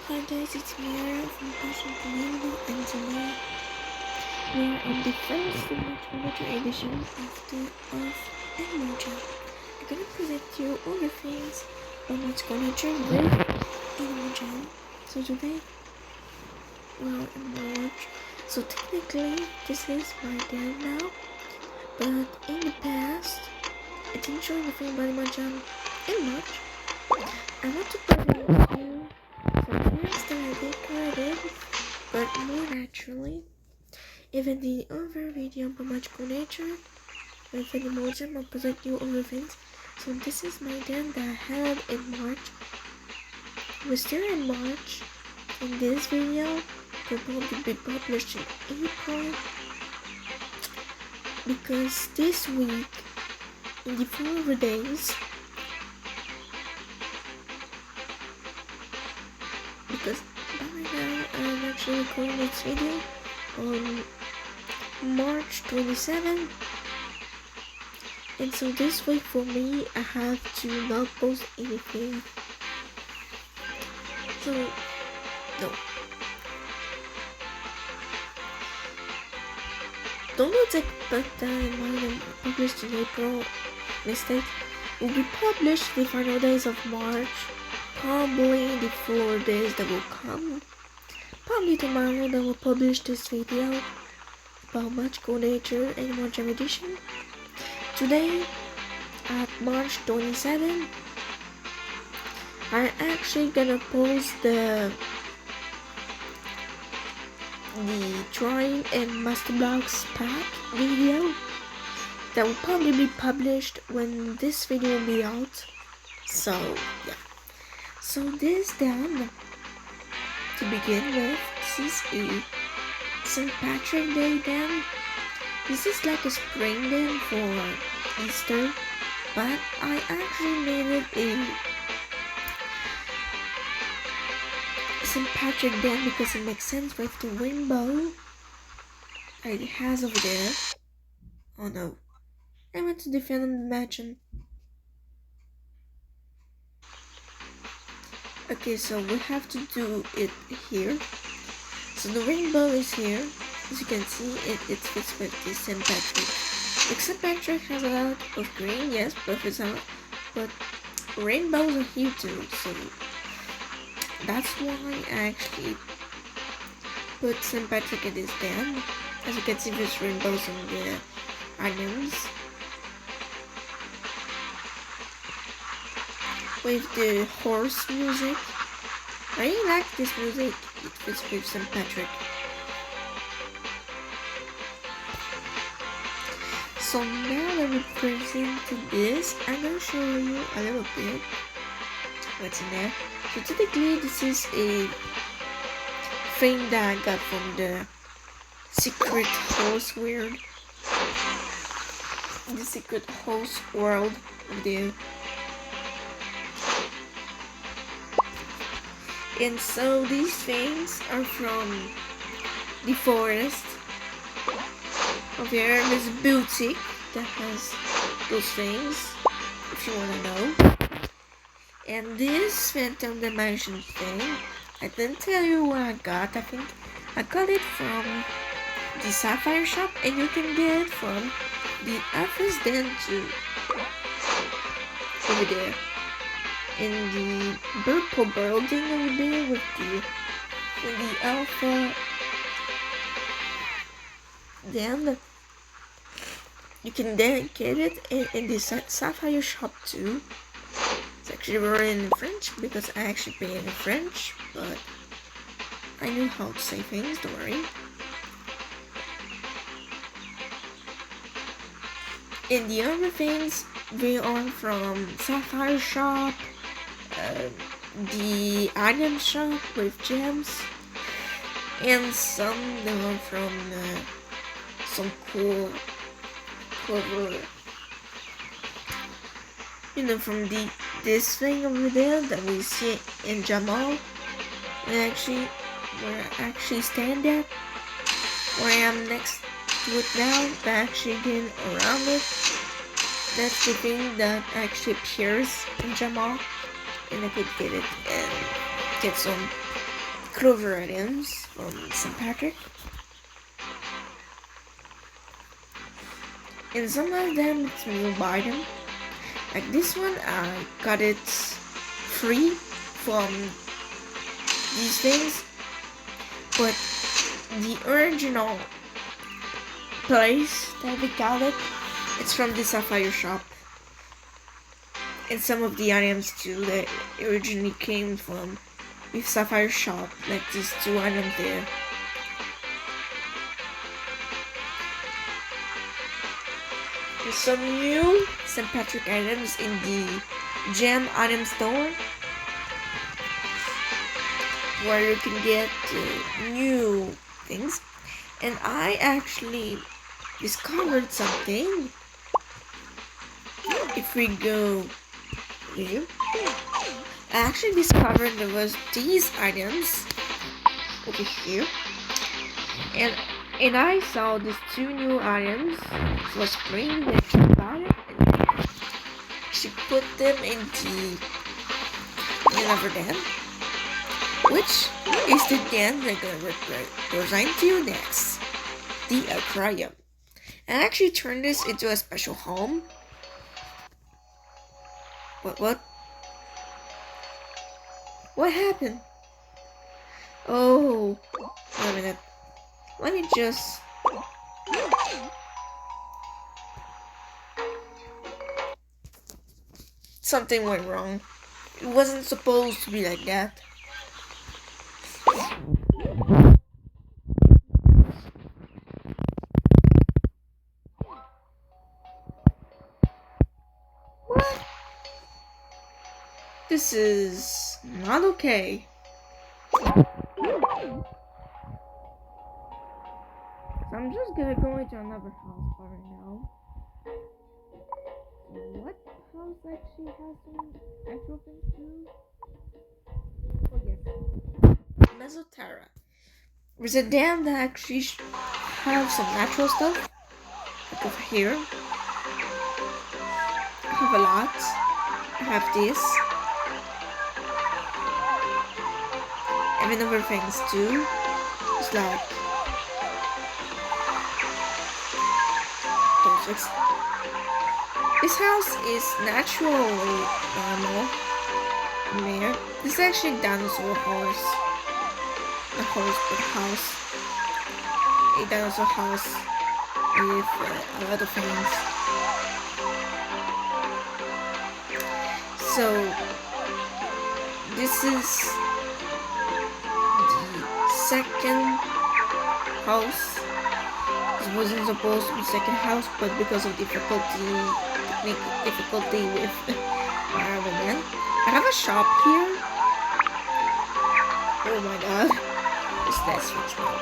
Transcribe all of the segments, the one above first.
Hi guys, it's Mira from Passion Community, and today we are in the first Simulator edition of Emoji. I'm gonna present you all the things on what's gonna change with Emoji. So today we are in March. So technically this is my day now, but in the past I didn't show anything about Emoji in March. I want to present you some things that I decorated, but more naturally. Even the other video about magical nature with an emoji, I'll present you other things. So this is my den that I had in March. We're still in March, and this video will probably be published in April, because this week, in the 4 days, because by now I'm actually recording this video on March 27th, and so this week for me I have to not post anything. So no, don't expect that it might be published in April. Mistake. It will be published the final days of March, probably the 4 days that will come. Probably tomorrow that will publish this video about magical nature and March edition. Today, at March 27th, I'm actually gonna post the drawing and master blocks pack video that will probably be published when this video will be out. So yeah, so this then, to begin with, this is a St. Patrick Day then. This is like a spring day for Easter, but I actually made it a St. Patrick Day because it makes sense with the rainbow it has over there. Oh no, I went to defend the mansion. Okay, so we have to do it here. So the rainbow is here. As you can see, it fits with the St. Patrick. Like St. Patrick has a lot of green, yes, but rainbows are here too, so that's why I actually put St. Patrick in this den. As you can see, there's rainbows in the items. With the horse music. I really like this music. It fits with St. Patrick. So now that we present this, I'm gonna show you a little bit what's in there. So typically this is a thing that I got from the Secret Horse World. The Secret Horse World of the. And so these things are from the forest. Over here there's a boutique that has those things, if you wanna know. And this Phantom Dimension thing, I didn't tell you where I got. I think I got it from the Sapphire shop, and you can get it from the Office Den too. Over there. In the purple building over there with the Alpha. Then you can then get it in the Sapphire shop too. It's actually written in French because I actually paid in French, but I knew how to say things, don't worry. And the other things, they are from Sapphire shop, the item shop with gems, and some that are from some cool, clever, you know, from this thing over there that we see in Jamal. And actually, where I actually stand at, where I am next to it now, that actually getting around it. That's the thing that actually appears in Jamal, and I could get it and get some clover items from St. Patrick. And some of them it's when you buy them. Like this one, I got it free from these things. But the original place that we got it, it's from the Sapphire shop. And some of the items too that originally came from the Sapphire shop, like these two items there. There's some new St. Patrick items in the Gem item store, where you can get new things. And I actually discovered something. If we go here, I actually discovered there was these items over here, and I saw these two new items for spring that she bought it, and she put them in the rubber dam, which is the dam that I'm gonna present to you next, the aquarium. And I actually turned this into a special home. What? What happened? Oh, wait a minute. Let me just... Something went wrong. It wasn't supposed to be like that. What? This is not okay. So I'm just gonna go into another house for right now. What house actually has some actual things too? Oh yes, Mesoterra. There's a dam that actually have some natural stuff. Like over here. I have a lot. I have this. And other things too. It's like this house is naturally normal. There. This is actually dinosaur horse. A horse with a house. A dinosaur house with a lot of things. So this is the second house. This wasn't supposed to be second house, but because of difficulty with my other man. I have a shop here. Oh my god. It's that switch now.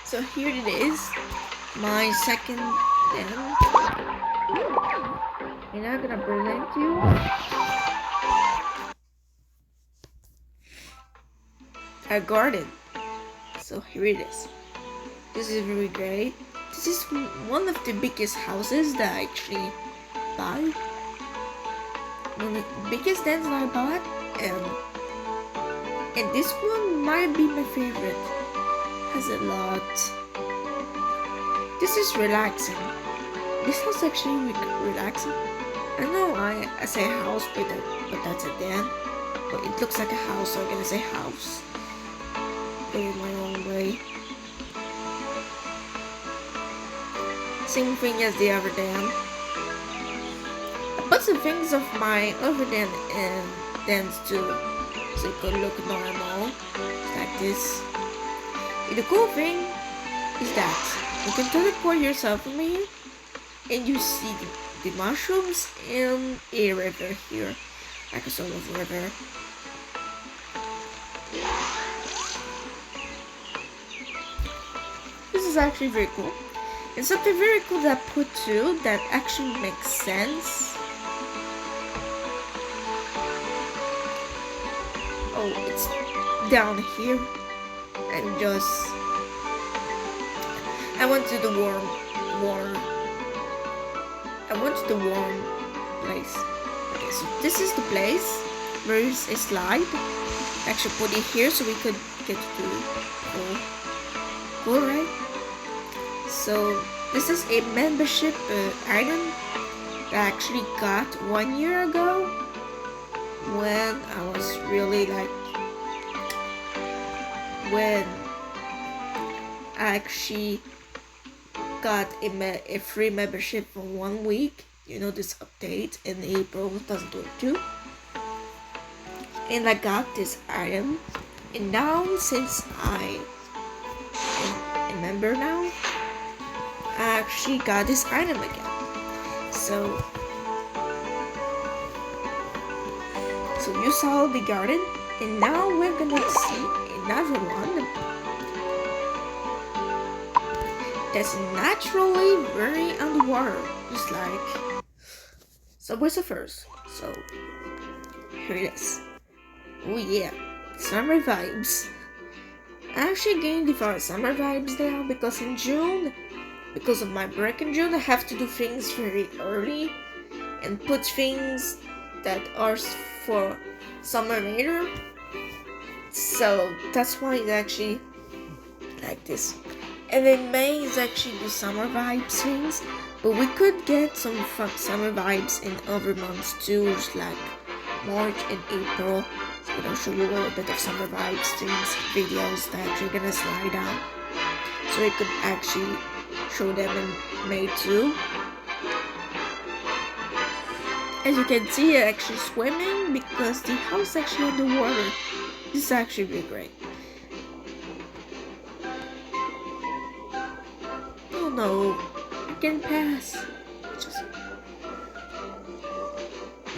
So here it is. My second den. And I'm gonna present you a garden. So here it is. This is very great. This is one of the biggest houses that I actually buy. One of the biggest dens that I bought, and this one might be my favorite. Has a lot. This is relaxing. This house actually relaxing. I know I say house, but that's a den. But it looks like a house, so I'm gonna say house. Go my own way. Same thing as the other dam. I put some things of my other dam and dams too, so it could look normal, like this. And the cool thing is that you can teleport yourself from here, and you see the mushrooms and a river here, like a sort of river. This is actually very cool. And something very cool that I put too that actually makes sense. Oh, it's down here. And just I went to the warm place. Okay, so this is the place. there is a slide. Actually put it here so we could get to the cool, right? So this is a membership item that I actually got 1 year ago when I was really like when I actually got a free membership for 1 week. You know, this update in April 2022, and I got this item, and now since I am a member now, I actually got this item again. So you saw the garden, and now we're gonna see another one that's naturally very underwater, just like Subway Surfers. So here it is. Oh yeah, summer vibes. I actually gained the summer vibes now because in June, because of my break in June, I have to do things very early and put things that are for summer later. So that's why it's actually like this. And then May is actually the summer vibes things, but we could get some fun summer vibes in other months too, just like March and April. So I'm gonna show you a little bit of summer vibes things, videos that you're gonna slide out, so we could actually show them in May too. As you can see, I'm actually swimming because the house is actually in the water. This is actually really great. Oh no, I can pass.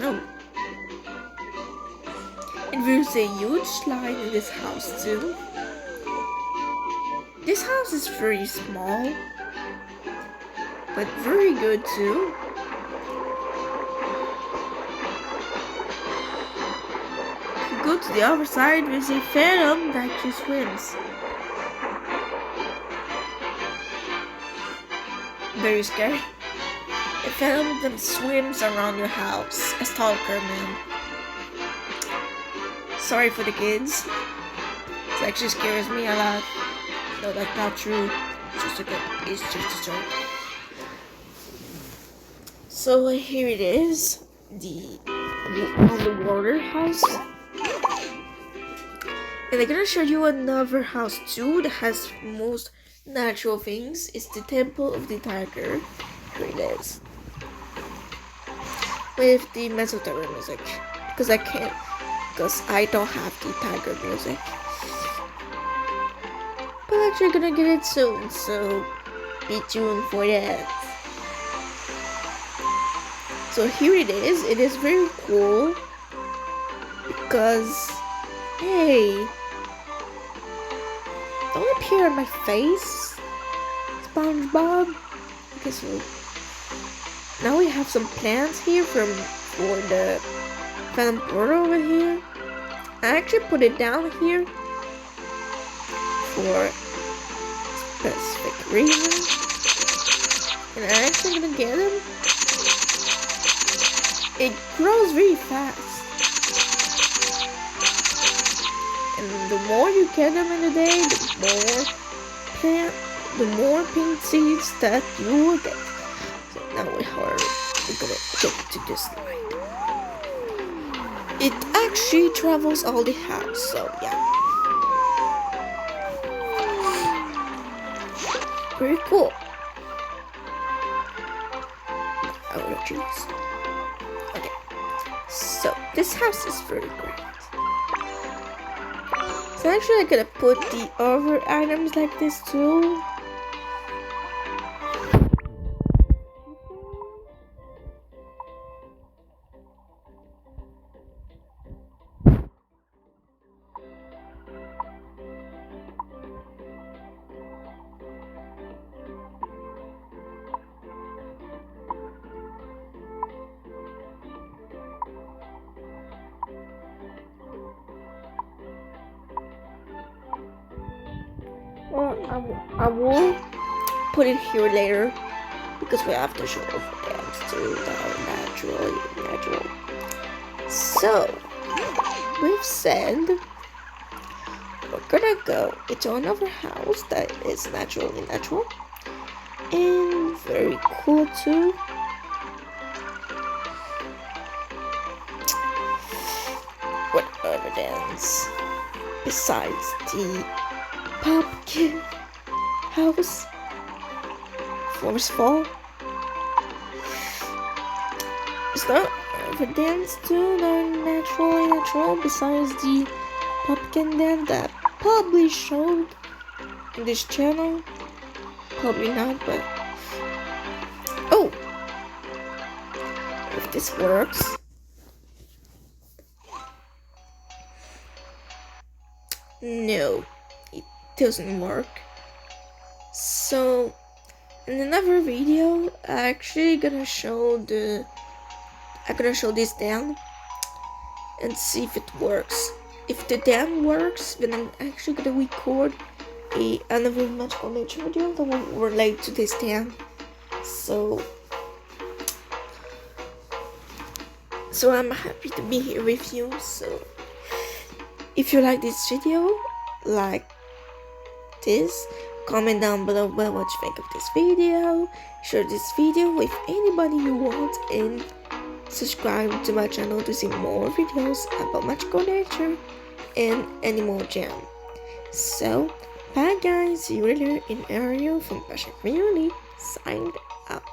No. And there's a huge slide in this house too. This house is very small, but very good too. If you go to the other side, there's a phantom that actually swims. Very scary. A phantom that swims around your house. A stalker, man. Sorry for the kids. It actually scares me a lot. No, that's not true. It's just a joke. So here it is, the underwater house. And I'm gonna show you another house too that has most natural things. It's the Temple of the Tiger. Here it is. With the Mesoterra music. Because I don't have the tiger music. But I'm actually gonna get it soon, so be tuned for that. So here it is. It is very cool because, hey, don't appear on my face, SpongeBob. Okay, so now we have some plants here for the Phantom Portal over here. I actually put it down here for specific reason, and I'm actually gonna get him. It grows really fast, and the more you get them in a day, the more pink seeds that you will get. So now we're gonna get to this slide. It actually travels all the house, so yeah. Very cool. Oh, jeez. Okay. So this house is very great. So actually I'm gonna put the other items like this too. Well, I will put it here later because we have to show off dance too that are natural. So we've said, we're gonna go into another house that is naturally natural and very cool too. What other dance besides the pumpkin house? Forest Fall? Is there other dance too that are naturally natural besides the pumpkin dance that probably showed in this channel? Probably not, but oh, if this works. No, it doesn't work. So in another video, I'm gonna show this dam and see if it works. If the dam works, then I'm actually gonna record another magical nature video that will relate to this dam. So I'm happy to be here with you. So if you like this video, like this, comment down below what you think of this video, share this video with anybody you want, and subscribe to my channel to see more videos about magical nature and Animal Jam. So bye guys, see you later in Ariel from Passion Community, signed out.